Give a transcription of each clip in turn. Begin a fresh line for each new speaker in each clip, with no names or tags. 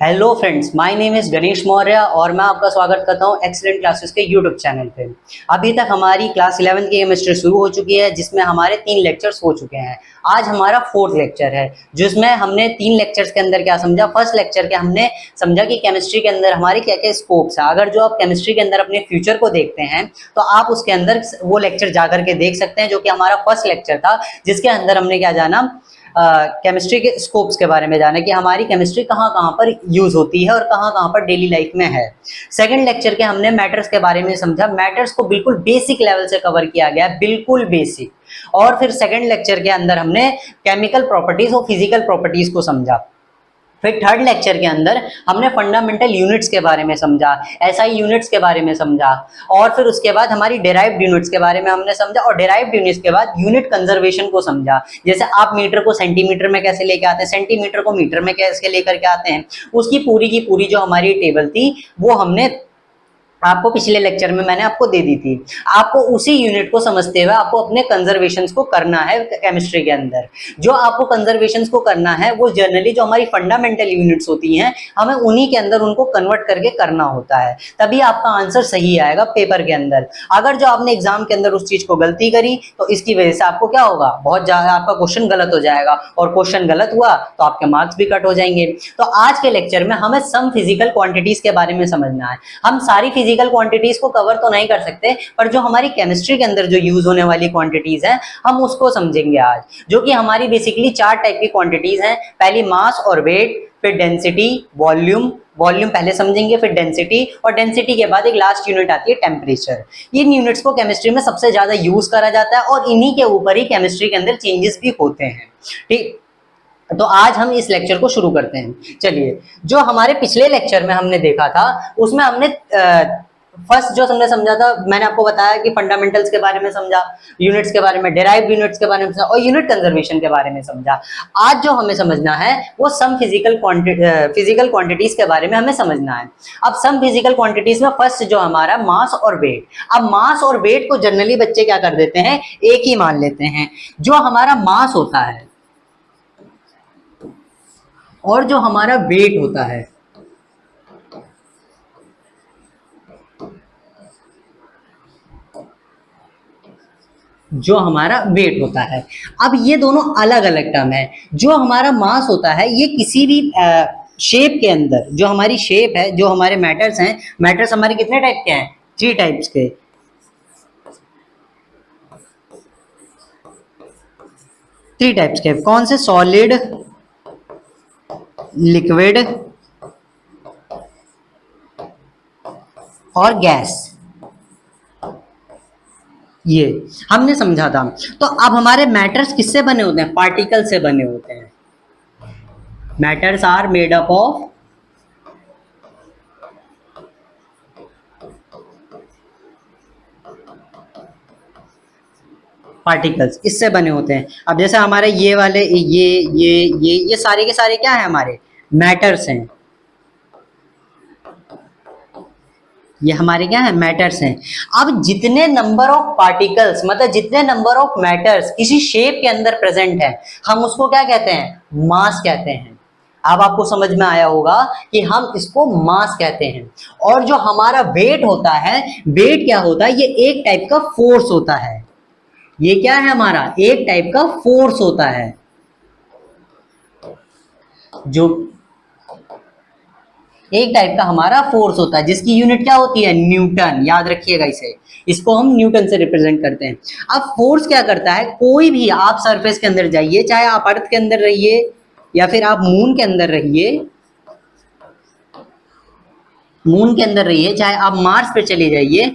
Hello friends, my name is Ganesh Maurya और मैं आपका स्वागत करता हूं एक्सीलेंट क्लासेस के यूट्यूब चैनल पे। अभी तक हमारी क्लास 11th की केमिस्ट्री शुरू हो चुकी है, जिसमें हमारे 3 लेक्चर्स हो चुके हैं। आज हमारा 4th लेक्चर है, जिसमें हमने 3 लेक्चर्स के अंदर क्या समझा। फर्स्ट लेक्चर के हमने समझा कि केमिस्ट्री के अंदर हमारे क्या क्या स्कोप्स है। अगर जो आप केमिस्ट्री के अंदर अपने फ्यूचर को देखते हैं तो आप उसके अंदर वो लेक्चर जा करके देख सकते हैं, जो कि हमारा फर्स्ट लेक्चर था, जिसके अंदर हमने क्या जाना, केमिस्ट्री के स्कोप्स के बारे में जाना कि हमारी केमिस्ट्री कहाँ कहाँ पर यूज होती है और कहाँ कहाँ पर डेली लाइफ में है। सेकंड लेक्चर के हमने मैटर्स के बारे में समझा। मैटर्स को बिल्कुल बेसिक लेवल से कवर किया गया, बिल्कुल बेसिक। और फिर सेकंड लेक्चर के अंदर हमने केमिकल प्रॉपर्टीज और फिजिकल प्रॉपर्टीज को समझा। फिर थर्ड लेक्चर के अंदर हमने फंडामेंटल यूनिट्स के बारे में समझा, एसआई यूनिट्स के बारे में समझा, और फिर उसके बाद हमारी डेराइव्ड यूनिट्स के बारे में हमने समझा, और डेराइव्ड यूनिट्स के बाद यूनिट कंजर्वेशन को समझा। जैसे आप मीटर को सेंटीमीटर में कैसे लेके आते हैं, सेंटीमीटर को मीटर में कैसे लेकर के आते हैं, उसकी पूरी की पूरी जो हमारी टेबल थी वो हमने आपको पिछले लेक्चर में मैंने आपको दे दी थी। आपको उसी यूनिट को समझते हुए आपको अपने कंजर्वेशंस को करना है केमिस्ट्री के अंदर। जो आपको कंजर्वेशंस को करना है वो जनरली जो हमारी फंडामेंटल यूनिट्स होती हैं, हमें उन्हीं के अंदर उनको कन्वर्ट करके करना होता है, तभी आपका आंसर सही आएगा पेपर के अंदर। अगर जो आपने एग्जाम के अंदर उस चीज को गलती करी तो इसकी वजह से आपको क्या होगा, बहुत ज्यादा आपका क्वेश्चन गलत हो जाएगा, और क्वेश्चन गलत हुआ तो आपके मार्क्स भी कट हो जाएंगे। तो आज के लेक्चर में हमें सम फिजिकल क्वांटिटीज के बारे में समझना है। हम सारी फिजिकल क्वांटिटीज को कवर तो नहीं कर सकते, पर जो हमारी केमिस्ट्री के अंदर जो यूज होने वाली क्वांटिटीज हैं हम उसको समझेंगे आज, जो कि हमारी बेसिकली 4 टाइप की क्वांटिटीज हैं। पहली मास और वेट, फिर डेंसिटी, वॉल्यूम। वॉल्यूम पहले समझेंगे, फिर डेंसिटी, और डेंसिटी के बाद एक लास्ट यूनिट आती है टेम्परेचर। इन यूनिट्स को केमिस्ट्री में सबसे ज्यादा यूज करा जाता है और इन्हीं के ऊपर ही केमिस्ट्री के अंदर चेंजेस भी होते हैं। ठीक, तो आज हम इस लेक्चर को शुरू करते हैं। चलिए, जो हमारे पिछले लेक्चर में हमने देखा था उसमें हमने फर्स्ट जो हमने समझा था, मैंने आपको बताया कि फंडामेंटल्स के बारे में समझा, यूनिट्स के बारे में, डेराइव्ड यूनिट्स के बारे में समझा, और यूनिट कंजर्वेशन के बारे में समझा। आज जो हमें समझना है वो सम फिजिकल क्वांटिटीज के बारे में हमें समझना है। अब सम फिजिकल क्वांटिटीज में फर्स्ट जो हमारा मास और वेट। अब मास और वेट को जनरली बच्चे क्या कर देते हैं, एक ही मान लेते हैं। जो हमारा मास होता है और जो हमारा वेट होता है, जो हमारा वेट होता है, अब ये दोनों अलग अलग टर्म है। जो हमारा मास होता है ये किसी भी शेप के अंदर, जो हमारी शेप है, जो हमारे मैटर्स हैं, मैटर्स हमारे कितने टाइप के हैं, 3 टाइप्स के। 3 टाइप्स के कौन से, सॉलिड, लिक्विड और गैस। ये हमने समझा था। तो अब हमारे मैटर्स किससे बने होते हैं, पार्टिकल से बने होते हैं। Matters are made up of particles, इससे बने होते हैं। अब जैसे हमारे ये वाले ये सारे के सारे क्या है, हमारे मैटर्स हैं। ये हमारे क्या है, मैटर्स हैं। अब जितने नंबर ऑफ पार्टिकल्स, मतलब जितने नंबर ऑफ मैटर्स किसी शेप के अंदर प्रेजेंट है, हम उसको क्या कहते हैं, मास कहते हैं। अब आपको समझ में आया होगा कि हम इसको मास कहते हैं। और जो हमारा वेट होता है, वेट क्या होता है, ये एक टाइप का फोर्स होता है। ये क्या है, हमारा एक टाइप का फोर्स होता है, जो एक टाइप का हमारा फोर्स होता है, जिसकी यूनिट क्या होती है, न्यूटन। याद रखिएगा इसे, इसको हम न्यूटन से रिप्रेजेंट करते हैं। अब फोर्स क्या करता है, कोई भी आप सरफेस के अंदर जाइए, चाहे आप अर्थ के अंदर रहिए या फिर आप मून के अंदर रहिए, मून के अंदर रहिए, चाहे आप मार्स पे चले जाइए,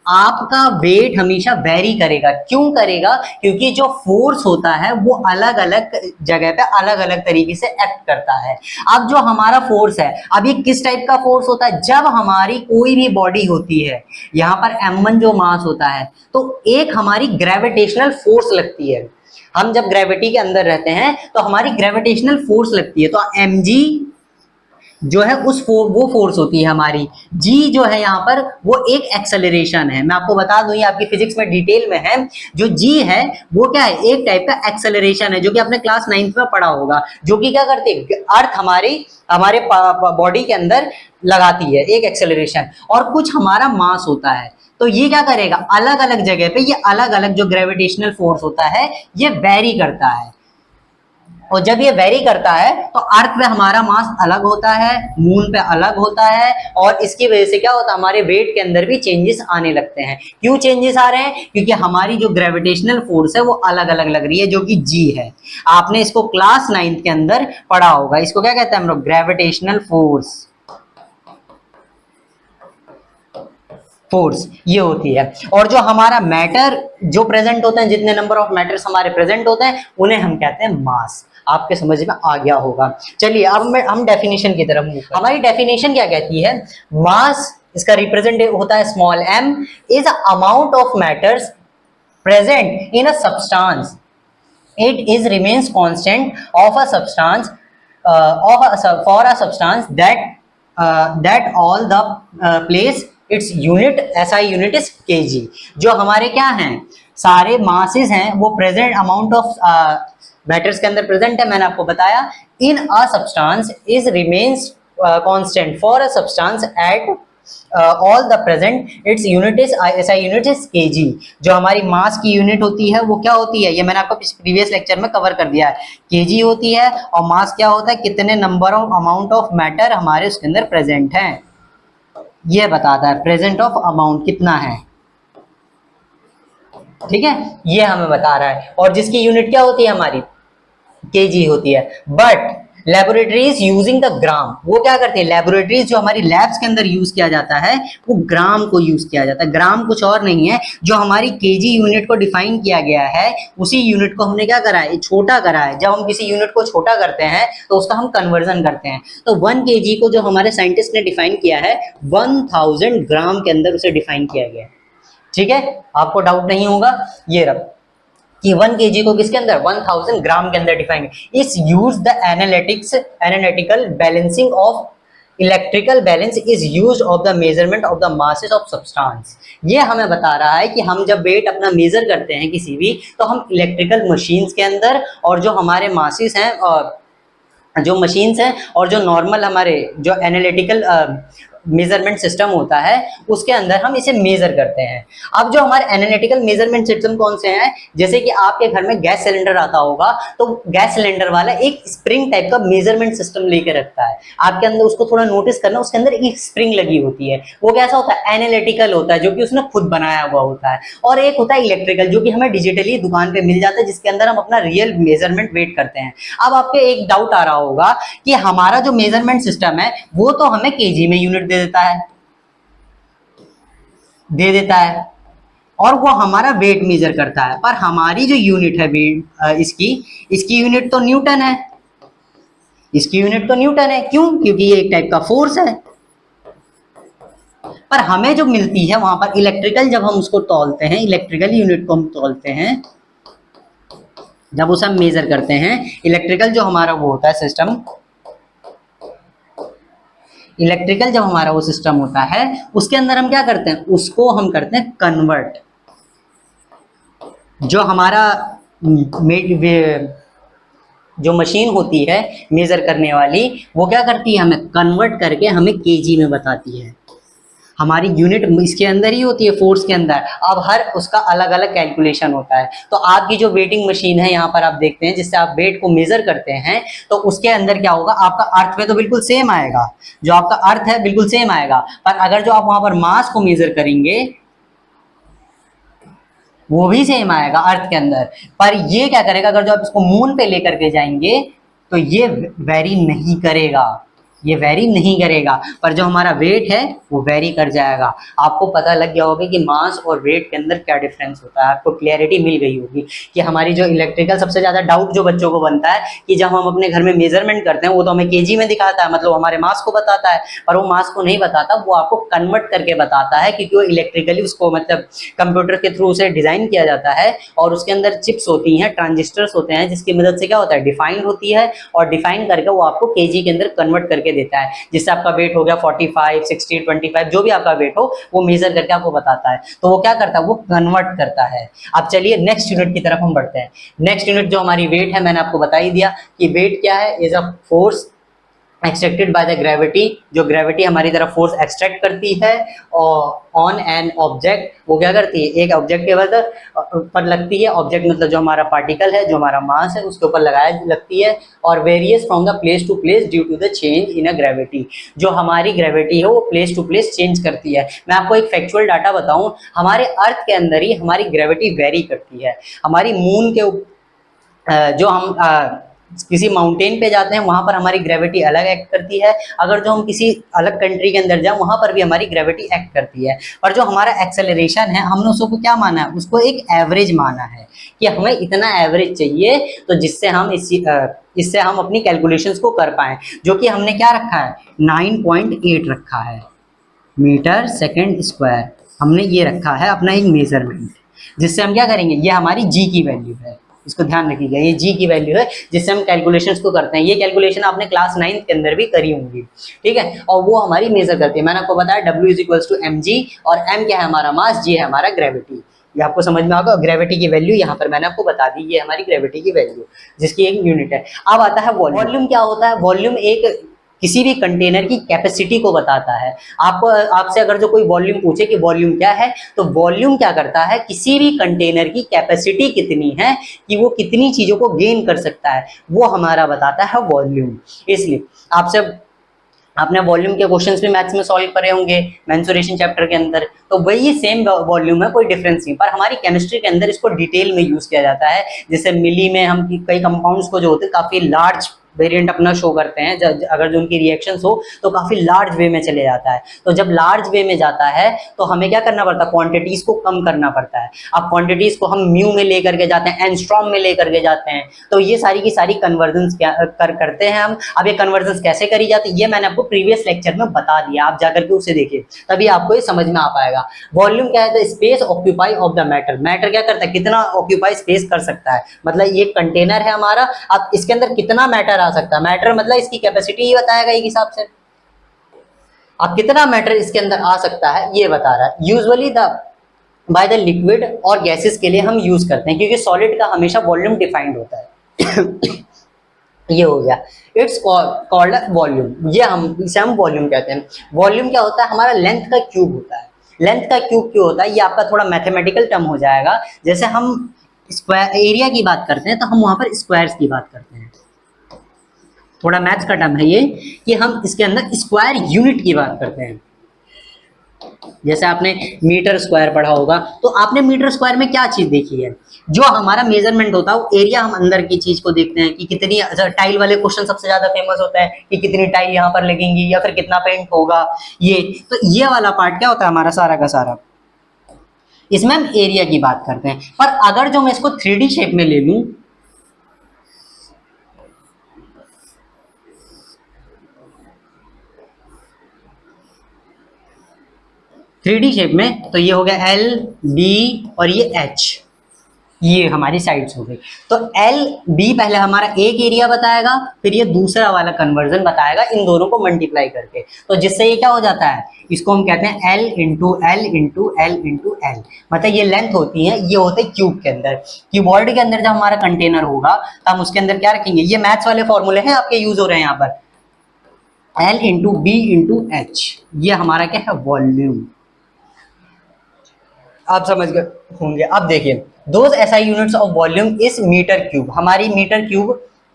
आपका वेट हमेशा वेरी करेगा। क्यों करेगा, क्योंकि जो फोर्स होता है वो अलग अलग जगह पे अलग अलग तरीके से एक्ट करता है। अब जो हमारा फोर्स है, अब ये किस टाइप का फोर्स होता है, जब हमारी कोई भी बॉडी होती है, यहाँ पर m1 जो मास होता है, तो एक हमारी ग्रेविटेशनल फोर्स लगती है। हम जब ग्रेविटी के अंदर रहते हैं तो हमारी ग्रेविटेशनल फोर्स लगती है, तो mg जो है वो फोर्स होती है हमारी। जी जो है यहाँ पर वो एक एक्सेलरेशन है। मैं आपको बता दूं, ये आपकी फिजिक्स में डिटेल में है। जो जी है वो क्या है, एक टाइप का एक्सेलरेशन है, जो कि आपने क्लास 9th में पढ़ा होगा, जो कि क्या करती है, अर्थ हमारे हमारे बॉडी के अंदर लगाती है एक एक्सेलरेशन, और कुछ हमारा मास होता है। तो ये क्या करेगा, अलग अलग जगह पे ये अलग अलग जो ग्रेविटेशनल फोर्स होता है ये वेरी करता है। और जब ये वेरी करता है तो अर्थ पे हमारा मास अलग होता है, मून पे अलग होता है, और इसकी वजह से क्या होता है, हमारे वेट के अंदर भी चेंजेस आने लगते हैं। क्यों चेंजेस आ रहे हैं? क्योंकि हमारी जो ग्रेविटेशनल फोर्स है वो अलग अलग लग रही है, जो कि जी है। आपने इसको क्लास 9th के अंदर पढ़ा होगा। इसको क्या कहते हैं हम लोग, ग्रेविटेशनल फोर्स। फोर्स ये होती है। और जो हमारा मैटर जो प्रेजेंट होते हैं, जितने नंबर ऑफ मैटर्स हमारे प्रेजेंट होते हैं, उन्हें हम कहते हैं मास। आपके समझ में आ गया होगा। चलिए अब हम डेफिनेशन की तरफ मूव। हमारी डेफिनेशन क्या कहती है, मास इसका रिप्रेजेंट होता है small m, is amount of matters present in a substance, it is remains constant of a substance for a substance that all the place its unit SI unit is kg। जो हमारे क्या हैं, सारे masses हैं वो present amount of matters के अंदर present है। मैंने आपको बताया in a substance is remains constant for a substance at all the present its unit is SI unit is kg। जो हमारी मास की यूनिट होती है वो क्या होती है, ये मैंने आपको प्रीवियस लेक्चर में कवर कर दिया है, kg होती है। और मास क्या होता है, कितने number of amount of matter हमारे उसके अंदर प्रेजेंट है, ये बताता है। प्रेजेंट ऑफ अमाउंट कितना है, ठीक है, ये हमें बता रहा है। और जिसकी यूनिट क्या होती है हमारी, kg होती है। But laboratories using the gram, वो क्या करते हैं, लेबोरेटरीज जो हमारी लैब्स के अंदर यूज किया जाता है वो ग्राम को यूज किया जाता है। ग्राम कुछ और नहीं है, जो हमारी केजी यूनिट को डिफाइन किया गया है उसी यूनिट को हमने क्या करा है, छोटा करा है। जब हम किसी यूनिट को छोटा करते हैं तो उसका हम कन्वर्जन करते हैं। तो 1 kg को जो हमारे साइंटिस्ट ने डिफाइन किया है 1000 ग्राम के अंदर उसे डिफाइन किया गया है। ठीक है, आपको डाउट नहीं होगा, ये रहा कि 1 kg को किसके अंदर, 1000 ग्राम के अंदर डिफाइन। इस use the analytical balancing of electrical balance is use of the measurement of the masses of substance. ये हमें बता रहा है कि हम जब वेट अपना मेजर करते हैं किसी भी, तो हम इलेक्ट्रिकल मशीन्स के अंदर और जो हमारे मासेस हैं और जो मशीन्स हैं और जो नॉर्मल हमारे जो एनालिटिकल मेजरमेंट सिस्टम होता है उसके अंदर हम इसे मेजर करते हैं। अब जो हमारे एनालिटिकल मेजरमेंट सिस्टम कौन से हैं, जैसे कि आपके घर में गैस सिलेंडर आता होगा तो गैस सिलेंडर वाला एक स्प्रिंग टाइप का मेजरमेंट सिस्टम लेके रखता है। आपके अंदर उसको थोड़ा नोटिस करना, उसके अंदर एक स्प्रिंग लगी होती है, वो कैसा होता है, एनालिटिकल होता है, जो कि उसने खुद बनाया हुआ होता है। और एक होता है इलेक्ट्रिकल, जो कि हमें डिजिटली दुकान पे मिल जाता है, जिसके अंदर हम अपना रियल मेजरमेंट वेट करते हैं। अब आपके एक डाउट आ रहा होगा कि हमारा जो मेजरमेंट सिस्टम है वो तो हमें केजी में यूनिट दे देता है और वो हमारा वेट मेजर करता है, पर हमारी जो यूनिट है वेट इसकी यूनिट तो न्यूटन है। इसकी यूनिट तो न्यूटन है, क्यों, क्योंकि ये एक टाइप का फोर्स है। पर हमें जो मिलती है वहां पर इलेक्ट्रिकल, जब हम उसको तौलते हैं, इलेक्ट्रिकल यूनिट को हम तौलते हैं, जब उसे हम मेजर करते हैं, इलेक्ट्रिकल जो हमारा वो होता है सिस्टम, इलेक्ट्रिकल जब हमारा वो सिस्टम होता है उसके अंदर हम क्या करते हैं, उसको हम करते हैं कन्वर्ट। जो हमारा जो मशीन होती है मेजर करने वाली, वो क्या करती है, हमें कन्वर्ट करके हमें केजी में बताती है। हमारी यूनिट इसके अंदर ही होती है, फोर्स के अंदर। अब हर उसका अलग अलग कैलकुलेशन होता है। तो आपकी जो वेटिंग मशीन है यहाँ पर आप देखते हैं, जिससे आप वेट को मेजर करते हैं, तो उसके अंदर क्या होगा, आपका अर्थ पे तो बिल्कुल सेम आएगा, जो आपका अर्थ है बिल्कुल सेम आएगा। पर अगर जो आप वहां पर मास को मेजर करेंगे वो भी सेम आएगा अर्थ के अंदर। पर ये क्या करेगा, अगर जो आप इसको मून पे लेकर के जाएंगे तो ये वेरी नहीं करेगा, ये वेरी नहीं करेगा। पर जो हमारा वेट है वो वेरी कर जाएगा। आपको पता लग गया होगा कि मास और वेट के अंदर क्या डिफरेंस होता है, आपको क्लियरिटी मिल गई होगी कि हमारी जो इलेक्ट्रिकल, सबसे ज्यादा डाउट जो बच्चों को बनता है कि जब हम अपने घर में मेजरमेंट करते हैं वो तो हमें केजी में दिखाता है, मतलब हमारे मास को बताता है, पर वो मास को नहीं बताता, वो आपको कन्वर्ट करके बताता है, क्योंकि वो इलेक्ट्रिकली उसको मतलब कंप्यूटर के थ्रू उसे डिजाइन किया जाता है और उसके अंदर चिप्स होती हैं, ट्रांजिस्टर्स होते हैं, जिसकी मदद से क्या होता है, डिफाइन होती है, और डिफाइन करके वो आपको केजी के अंदर कन्वर्ट करके करके देता है, जिससे आपका वेट हो गया 45, 60, 25, जो भी आपका वेट हो वो मेजर करके आपको बताता है। तो वो क्या करता है, वो कन्वर्ट करता है। अब चलिए नेक्स्ट यूनिट की तरफ हम बढ़ते हैं। नेक्स्ट यूनिट जो हमारी वेट है, मैंने आपको बता ही दिया कि वेट क्या है, is a force extracted by the gravity, जो ग्रेविटी हमारी तरफ फोर्स एक्सट्रैक्ट करती है और ऑन एन ऑब्जेक्ट, वो क्या करती है, एक ऑब्जेक्ट के पर लगती है। ऑब्जेक्ट मतलब जो हमारा पार्टिकल है, जो हमारा मास है, उसके ऊपर लगाया लगती है। और various from the place to place due to the change in a gravity, जो हमारी ग्रेविटी है वो प्लेस टू प्लेस चेंज करती है। मैं आपको एक फैक्चुअल डाटा बताऊं, हमारे अर्थ के अंदर ही हमारी ग्रेविटी वेरी करती है। हमारी मून के जो हम किसी माउंटेन पे जाते हैं वहां पर हमारी ग्रेविटी अलग एक्ट करती है। अगर जो हम किसी अलग कंट्री के अंदर जाए वहां पर भी हमारी ग्रेविटी एक्ट करती है। पर जो हमारा एक्सेलरेशन है, हमने उसको क्या माना है, उसको एक एवरेज माना है कि हमें इतना एवरेज चाहिए, तो जिससे हम इससे हम अपनी कैलकुलेशंस को कर पाएं, जो कि हमने क्या रखा है, 9.8 रखा है मीटर सेकेंड स्क्वायर। हमने ये रखा है अपना एक मेजरमेंट, जिससे हम क्या करेंगे, ये हमारी जी की वैल्यू है, इसको ध्यान रखिएगा, ये जी की वैल्यू है जिससे हम कैलकुलेशंस को करते हैं। ये कैलकुलेशन आपने क्लास 9th के अंदर भी करी होंगी, ठीक है, और वो हमारी मेजर करती है। मैंने आपको बताया W is equals to mg, और m क्या है, हमारा मास, g है हमारा ग्रेविटी। ये आपको समझ में आएगा। ग्रेविटी की वैल्यू यहाँ पर मैंने आपको बता दी, ये हमारी ग्रेविटी की वैल्यू जिसकी एक यूनिट है। अब आता है वॉल्यूम। वॉल्यूम क्या होता है, वॉल्यूम एक किसी भी कंटेनर की कैपेसिटी को बताता है। आपको आपसे अगर जो कोई वॉल्यूम पूछे कि वॉल्यूम क्या है, तो वॉल्यूम क्या करता है, किसी भी कंटेनर की कैपेसिटी कितनी है, कि वो कितनी चीजों को गेन कर सकता है, वो हमारा बताता है वॉल्यूम। इसलिए आपसे आपने वॉल्यूम के क्वेश्चंस भी मैथ्स में सॉल्व करे होंगे मेंसुरेशन चैप्टर के अंदर, तो वही सेम वॉल्यूम है, कोई डिफरेंस नहीं। पर हमारी केमिस्ट्री के अंदर इसको डिटेल में यूज किया जाता है। जैसे मिली में हम कई कंपाउंड्स को जो होते हैं काफी लार्ज वेरिएंट अपना शो करते हैं, अगर जो उनकी रिएक्शंस हो तो काफी लार्ज वे में चले जाता है। तो जब लार्ज वे में जाता है तो हमें क्या करना पड़ता है, क्वांटिटीज को कम करना पड़ता है। अब क्वांटिटीज को हम म्यू में लेकर के जाते हैं, एंस्ट्रॉम में लेकर के जाते हैं, तो ये सारी की सारी कन्वर्जन करते हैं हम। अब ये कन्वर्जन कैसे करी जाती है, ये मैंने आपको प्रीवियस लेक्चर में बता दिया, आप जाकर के उसे देखिए, तभी आपको ये समझ में आ पाएगा। वॉल्यूम क्या है, तो space occupy of the matter. Matter क्या करता है, कितना ऑक्यूपाई स्पेस कर सकता है, मतलब ये कंटेनर है हमारा, अब इसके अंदर कितना मैटर आ सकता है। मैटर मतलब इसकी कैपेसिटी ही बताएगा एक हिसाब से, अब कितना मैटर इसके अंदर आ सकता है ये बता रहा है। Usually the by the liquid और गैसेस के लिए हम यूज करते हैं, क्योंकि सॉलिड का हमेशा वॉल्यूम डिफाइंड होता है। ये हो गया, इट्स कॉल्ड वॉल्यूम, ये हम इसे हम वॉल्यूम कहते हैं। वॉल्यूम क्या होता है, हमारा लेंथ का क्यूब होता है। लेंथ का क्यूब क्यों होता है, ये आपका थोड़ा मैथमेटिकल टर्म हो जाएगा। जैसे हम स्क्वायर एरिया की बात करते हैं तो हम वहां पर स्क्वायर्स की बात करते हैं, थोड़ा मैथ्स का टर्म है ये, कि हम इसके अंदर स्क्वायर यूनिट की बात करते हैं। जैसे आपने मीटर स्क्वायर पढ़ा होगा, तो आपने मीटर स्क्वायर में क्या चीज देखी है, जो हमारा मेजरमेंट होता है वो एरिया, हम अंदर की चीज को देखते हैं कि कितनी, टाइल वाले क्वेश्चन सबसे ज्यादा फेमस होता है कि कितनी टाइल यहाँ पर लगेंगी या फिर कितना पेंट होगा, ये तो ये वाला पार्ट क्या होता है हमारा सारा का सारा, इसमें हम एरिया की बात करते हैं। पर अगर जो मैं इसको 3D शेप में ले लूं, शेप में, तो ये हो गया L B और ये H, ये हमारी साइड्स हो गई। तो L B पहले हमारा एक एरिया बताएगा, फिर ये दूसरा वाला कन्वर्जन बताएगा इन दोनों को मल्टीप्लाई करके, तो जिससे ये क्या हो जाता है, इसको हम कहते हैं L into L into L into L, मतलब ये लेंथ होती है, ये होते हैं क्यूब के अंदर। क्यूबॉइड के अंदर जब हमारा कंटेनर होगा तो हम उसके अंदर क्या रखेंगे, ये मैथ्स वाले फॉर्मूले हैं आपके यूज हो रहे हैं यहाँ पर, L into B into H, ये हमारा क्या है, वॉल्यूम। आप समझ गए होंगे। अब देखिए, those SI units of volume is metre cube. हमारी मीटर क्यूब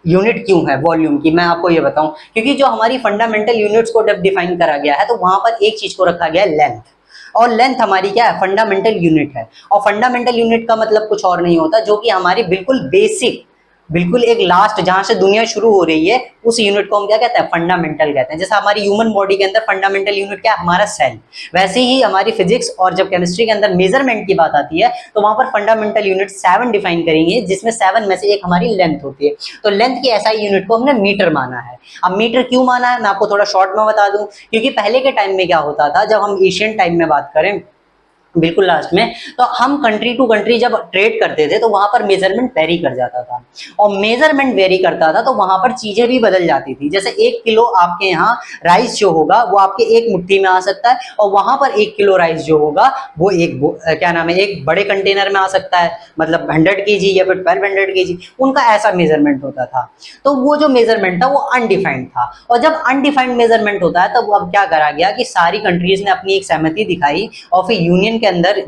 यूनिट क्यों है वॉल्यूम की, मैं आपको ये बताऊं, क्योंकि जो हमारी फंडामेंटल यूनिट्स को जब डिफाइन करा गया है तो वहां पर एक चीज को रखा गया है, लेंथ, और लेंथ हमारी क्या है, फंडामेंटल यूनिट है। और फंडामेंटल यूनिट का मतलब कुछ और नहीं होता, जो कि हमारी बिल्कुल बेसिक, बिल्कुल एक लास्ट जहां से दुनिया शुरू हो रही है, उस यूनिट को हम क्या कहते हैं, फंडामेंटल कहते हैं। जैसे हमारी ह्यूमन बॉडी के अंदर फंडामेंटल यूनिट क्या है, हमारा सेल, वैसे ही हमारी फिजिक्स और जब केमिस्ट्री के अंदर मेजरमेंट की बात आती है तो वहां पर फंडामेंटल यूनिट 7 डिफाइन करेंगे, जिसमें 7 में से एक हमारी लेंथ होती है। तो लेंथ की SI यूनिट को हमने मीटर माना है। अब मीटर क्यों माना है, मैं आपको थोड़ा शॉर्ट में बता दूं, क्योंकि पहले के टाइम में क्या होता था, जब हम एशियन टाइम में बात करें बिल्कुल लास्ट में। तो हम कंट्री टू कंट्री जब ट्रेड करते थे तो वहां पर मेजरमेंट वेरी कर जाता था, और मेजरमेंट वेरी करता था तो वहां पर चीजें भी बदल जाती थी। जैसे 1 किलो आपके यहाँ राइस जो होगा वो आपके एक मुट्ठी में आ सकता है, और वहां पर 1 किलो राइस जो होगा वो क्या नाम है, एक बड़े कंटेनर में आ सकता है, मतलब 100 kg या फिर 1200 kg, उनका ऐसा मेजरमेंट होता था। तो वो जो मेजरमेंट था वो अनडिफाइंड था, और जब अनडिफाइंड मेजरमेंट होता है तब अब क्या करा गया कि सारी कंट्रीज ने अपनी एक सहमति दिखाई, और फिर यूनियन के अंदर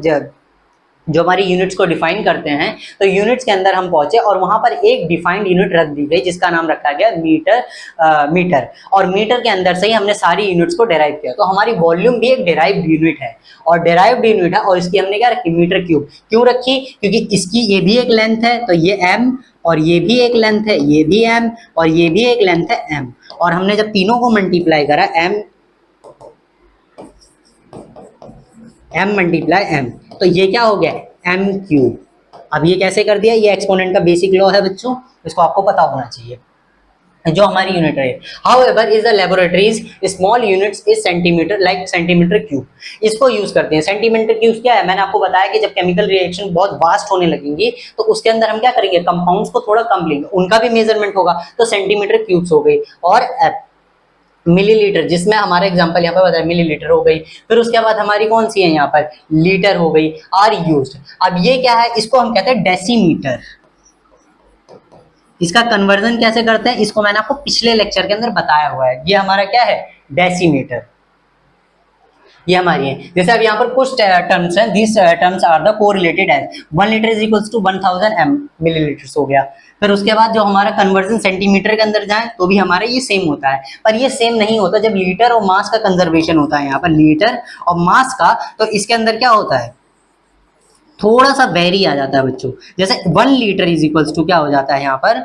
जो हमारी यूनिट्स को डिफाइन करते हैं, तो यूनिट्स के अंदर हम पहुंचे और वहां पर एक डिफाइंड यूनिट रख दी गई जिसका नाम रखा गया मीटर। और मीटर के अंदर से ही हमने सारी यूनिट्स को डेराइव किया। तो हमारी वॉल्यूम भी एक डेराइव्ड यूनिट है, और डेराइव्ड यूनिट है, और इसकी हमने क्या रखी, मीटर क्यूब। क्यों रखी? क्योंकि इसकी ये भी एक लेंथ है तो ये m, और ये भी एक लेंथ है, ये भी m, और ये भी एक लेंथ है m, और हमने जब तीनों को मल्टीप्लाई करा m मल्टीप्लाई m, तो ये क्या हो गया, m क्यूब। अब ये कैसे कर दिया, ये एक्सपोनेंट का बेसिक लॉ है बच्चों, इसको आपको पता होना चाहिए। जो हमारी यूनिट है, however is the laboratories small units is centimetre, like centimetre cube, इसको यूज करते हैं। सेंटीमीटर क्यूब क्या है, मैंने आपको बताया कि जब केमिकल रिएक्शन बहुत वास्ट होने लगेंगी तो उसके अंदर हम क्या करेंगे, कंपाउंड्स को थोड़ा कम लेंगे, उनका भी मेजरमेंट होगा, तो सेंटीमीटर क्यूब्स हो गई। और मिलीलीटर, जिसमें हमारा एग्जांपल यहाँ पर बताया मिलीलीटर हो गई। फिर उसके बाद हमारी कौन सी है यहाँ पर, लीटर हो गई, आर यूज्ड। अब ये क्या है, इसको हम कहते हैं डेसीमीटर। इसका कन्वर्जन कैसे करते हैं, इसको मैंने आपको पिछले लेक्चर के अंदर बताया हुआ है। ये हमारा क्या है, डेसीमीटर, ये हमारी है। जैसे अब यहाँ पर कुछ टर्म्स हैं, this terms are the correlated as 1 litre is equals to 1000 millilitres हो गया। फिर उसके बाद जो हमारा कन्वर्जन सेंटीमीटर के अंदर जाए तो भी हमारा ये सेम होता है, पर ये सेम नहीं होता जब लीटर और मास का कंजर्वेशन होता है। यहाँ पर लीटर और मास का, तो इसके अंदर क्या होता है, थोड़ा सा वेरी आ जाता है बच्चों। जैसे 1 लीटर इज इक्वल्स टू क्या हो जाता है यहाँ पर,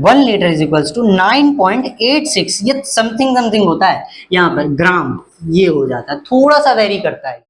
1 लीटर इज इक्वल्स टू 9.86, ये समथिंग समथिंग होता है यहाँ पर ग्राम, ये हो जाता है, थोड़ा सा वेरी करता है।